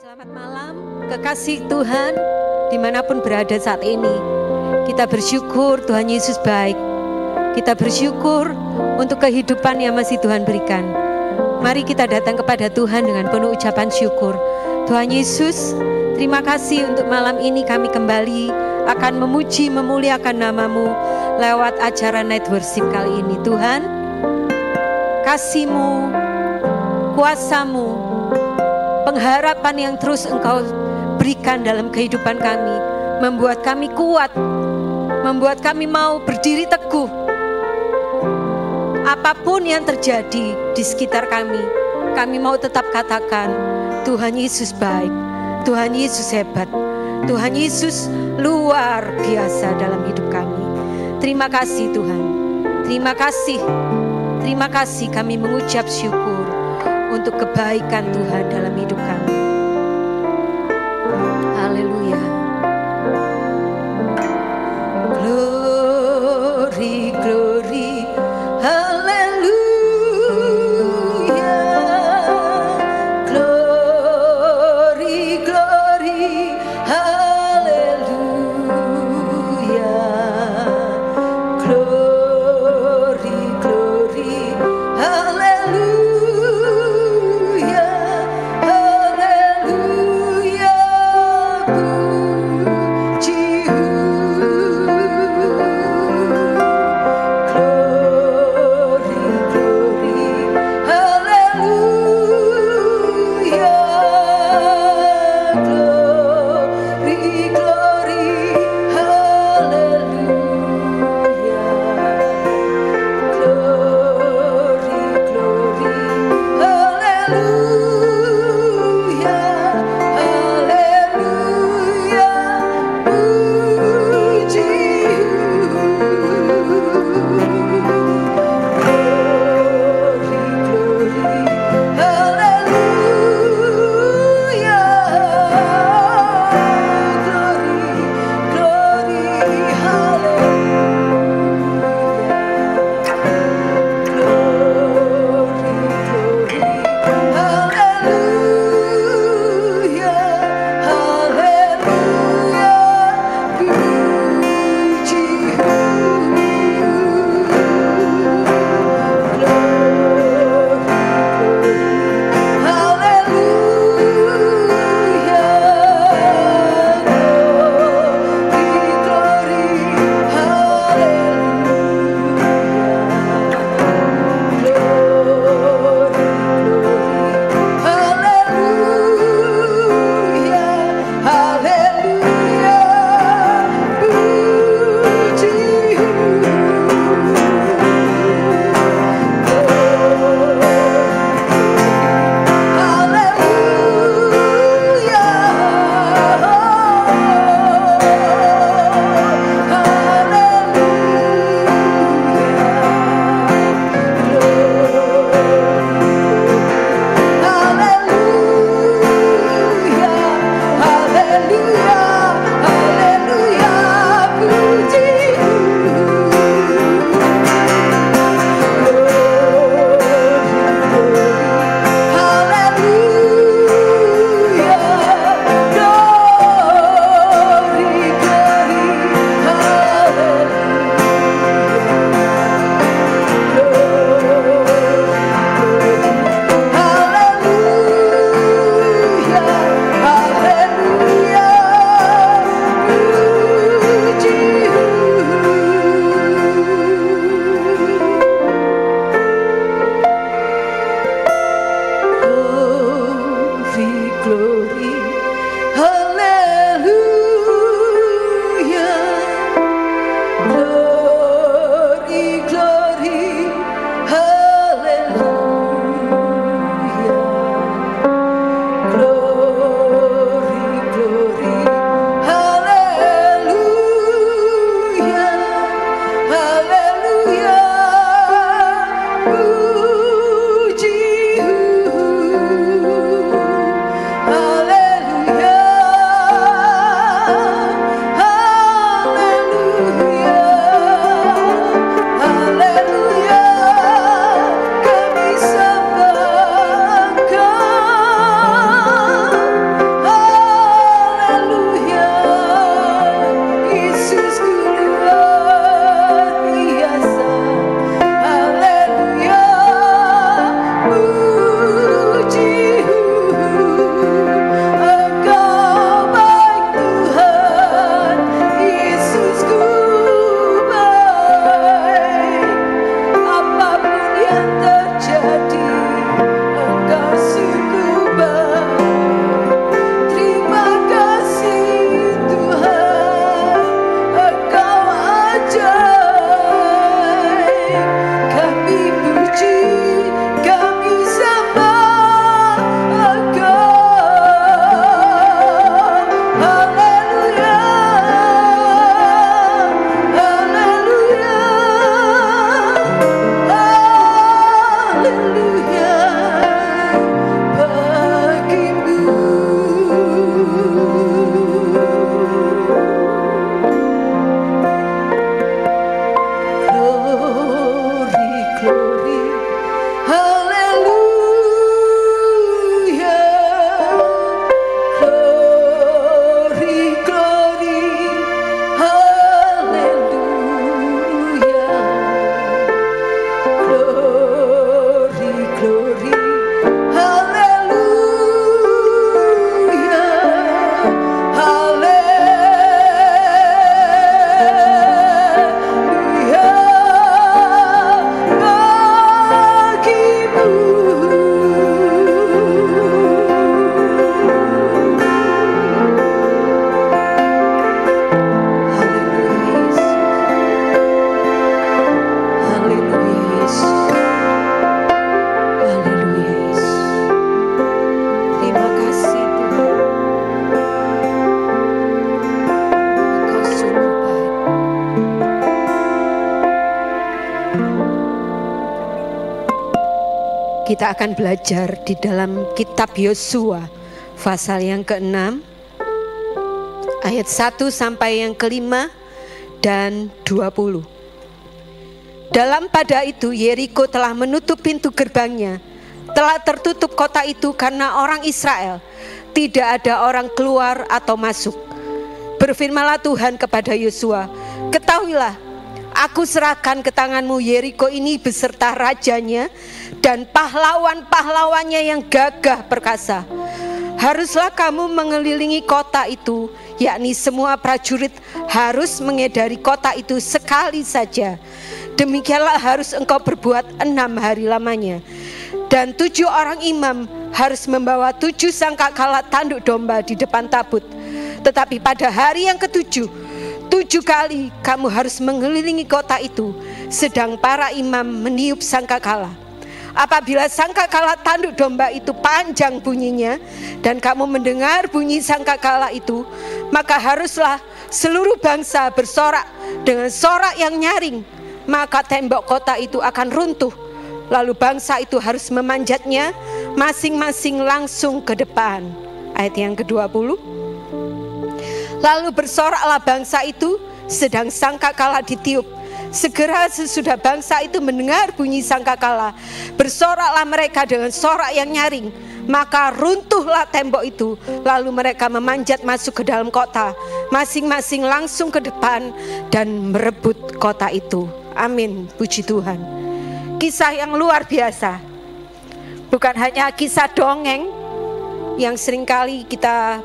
Selamat malam, kekasih Tuhan, dimanapun berada saat ini. Kita bersyukur Tuhan Yesus baik. Kita bersyukur untuk kehidupan yang masih Tuhan berikan. Mari kita datang kepada Tuhan dengan penuh ucapan syukur. Tuhan Yesus, terima kasih untuk malam ini kami kembali akan memuji, memuliakan nama-Mu lewat acara Night Worship kali ini. Tuhan, kasih-Mu, kuasa-Mu, pengharapan yang terus Engkau berikan dalam kehidupan kami, membuat kami kuat, membuat kami mau berdiri teguh. Apapun yang terjadi di sekitar kami mau tetap katakan, Tuhan Yesus baik, Tuhan Yesus hebat, Tuhan Yesus luar biasa dalam hidup kami. Terima kasih Tuhan, terima kasih kami mengucap syukur untuk kebaikan Tuhan dalam hidup kami. Haleluya. Glory, glory, haleluya. Glory, glory, haleluya. Glory, glory, haleluya. Haleluya, Kita akan belajar di dalam kitab Yosua pasal yang ke-6 ayat 1 sampai yang ke-5 dan 20. Dalam pada itu Yeriko telah menutup pintu gerbangnya, telah tertutup kota itu karena orang Israel, tidak ada orang keluar atau masuk. Berfirmanlah Tuhan kepada Yosua, ketahuilah, aku serahkan ke tanganmu Yeriko ini beserta rajanya dan pahlawan-pahlawannya yang gagah perkasa. Haruslah kamu mengelilingi kota itu, yakni semua prajurit harus mengedari kota itu sekali saja. Demikianlah harus engkau berbuat 6 hari lamanya. Dan 7 orang imam harus membawa 7 sangkakala tanduk domba di depan tabut. Tetapi pada hari yang ke-7, 7 kali kamu harus mengelilingi kota itu, sedang para imam meniup sangkakala. Apabila sangkakala tanduk domba itu panjang bunyinya dan kamu mendengar bunyi sangkakala itu, maka haruslah seluruh bangsa bersorak dengan sorak yang nyaring, maka tembok kota itu akan runtuh. Lalu bangsa itu harus memanjatnya masing-masing langsung ke depan. Ayat yang ke-20. Lalu bersoraklah bangsa itu sedang sangkakala ditiup. Segera sesudah bangsa itu mendengar bunyi sangkakala, bersoraklah mereka dengan sorak yang nyaring, maka runtuhlah tembok itu. Lalu mereka memanjat masuk ke dalam kota, masing-masing langsung ke depan dan merebut kota itu. Amin, puji Tuhan. Kisah yang luar biasa, bukan hanya kisah dongeng yang seringkali kita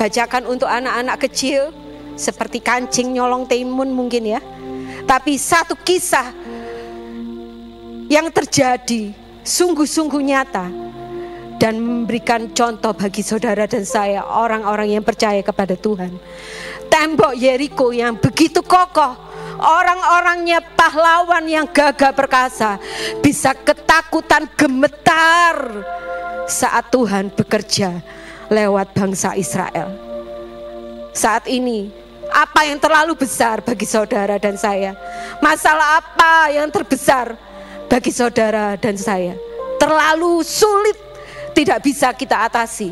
bacakan untuk anak-anak kecil, seperti kancing nyolong timun mungkin ya. Tapi satu kisah yang terjadi sungguh-sungguh nyata dan memberikan contoh bagi saudara dan saya, orang-orang yang percaya kepada Tuhan. Tembok Yeriko yang begitu kokoh, orang-orangnya pahlawan yang gagah perkasa, bisa ketakutan gemetar saat Tuhan bekerja lewat bangsa Israel. Saat ini, apa yang terlalu besar bagi saudara dan saya? Masalah apa yang terbesar bagi saudara dan saya? Terlalu sulit, tidak bisa kita atasi.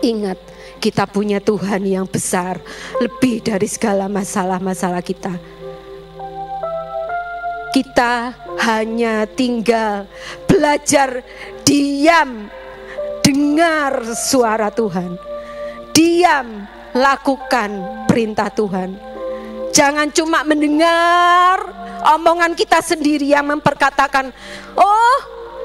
Ingat, kita punya Tuhan yang besar, lebih dari segala masalah-masalah kita. Kita hanya tinggal belajar diam, dengar suara Tuhan. Diam, lakukan perintah Tuhan. Jangan cuma mendengar omongan kita sendiri yang memperkatakan, oh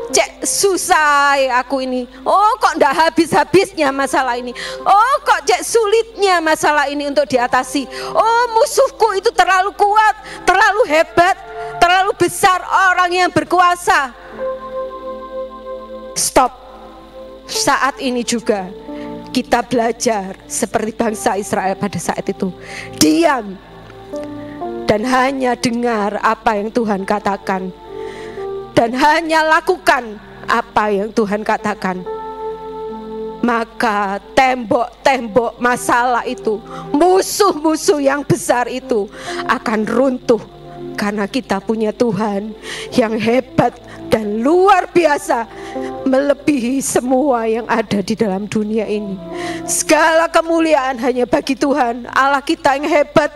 cek susah aku ini, oh kok ndak habis-habisnya masalah ini, oh kok cek sulitnya masalah ini untuk diatasi, oh musuhku itu terlalu kuat, terlalu hebat, terlalu besar orang yang berkuasa. Stop. Saat ini juga kita belajar seperti bangsa Israel pada saat itu. Diam dan hanya dengar apa yang Tuhan katakan, dan hanya lakukan apa yang Tuhan katakan. Maka tembok-tembok masalah itu, musuh-musuh yang besar itu akan runtuh. Karena kita punya Tuhan yang hebat dan luar biasa, melebihi semua yang ada di dalam dunia ini. Segala kemuliaan hanya bagi Tuhan, Allah kita yang hebat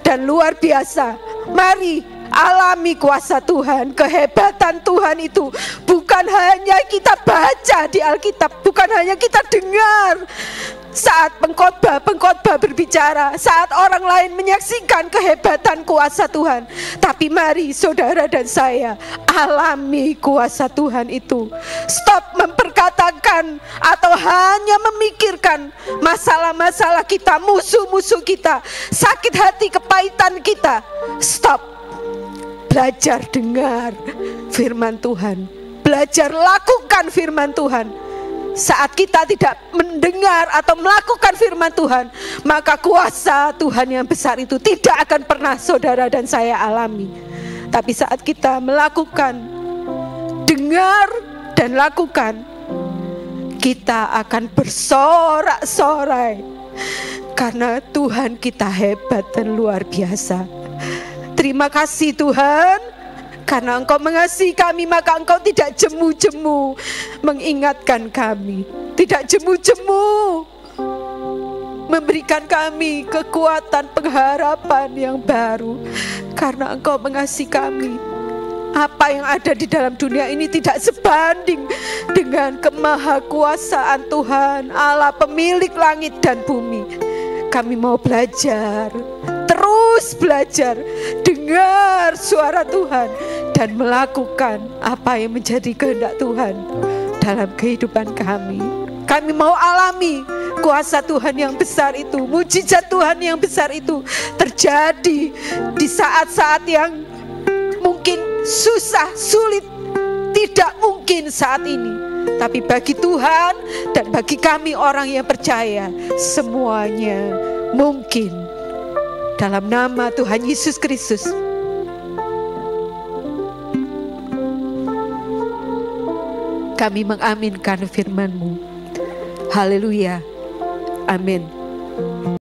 dan luar biasa. Mari alami kuasa Tuhan, kehebatan Tuhan itu bukan hanya kita baca di Alkitab, bukan hanya kita dengar saat pengkhotbah berbicara, saat orang lain menyaksikan kehebatan kuasa Tuhan. Tapi mari saudara dan saya alami kuasa Tuhan itu. Stop memperkatakan atau hanya memikirkan masalah-masalah kita, musuh-musuh kita, sakit hati, kepahitan kita. Stop. Belajar dengar firman Tuhan, belajar lakukan firman Tuhan. Saat kita tidak mendengar atau melakukan firman Tuhan, maka kuasa Tuhan yang besar itu tidak akan pernah saudara dan saya alami. Tapi saat kita melakukan, dengar dan lakukan, kita akan bersorak-sorai karena Tuhan kita hebat dan luar biasa. Terima kasih Tuhan, Karena Engkau mengasihi kami, maka Engkau tidak jemu-jemu mengingatkan kami, tidak jemu-jemu memberikan kami kekuatan pengharapan yang baru. Karena Engkau mengasihi kami, apa yang ada di dalam dunia ini tidak sebanding dengan kemahakuasaan Tuhan Allah, pemilik langit dan bumi. Kami mau belajar, terus belajar, dengar suara Tuhan, dan melakukan apa yang menjadi kehendak Tuhan dalam kehidupan kami. Kami mau alami kuasa Tuhan yang besar itu, mujizat Tuhan yang besar itu terjadi di saat-saat yang mungkin susah, sulit, tidak mungkin saat ini. Tapi bagi Tuhan dan bagi kami orang yang percaya, semuanya mungkin. Dalam nama Tuhan Yesus Kristus. Kami mengaminkan firman-Mu. Haleluya. Amin.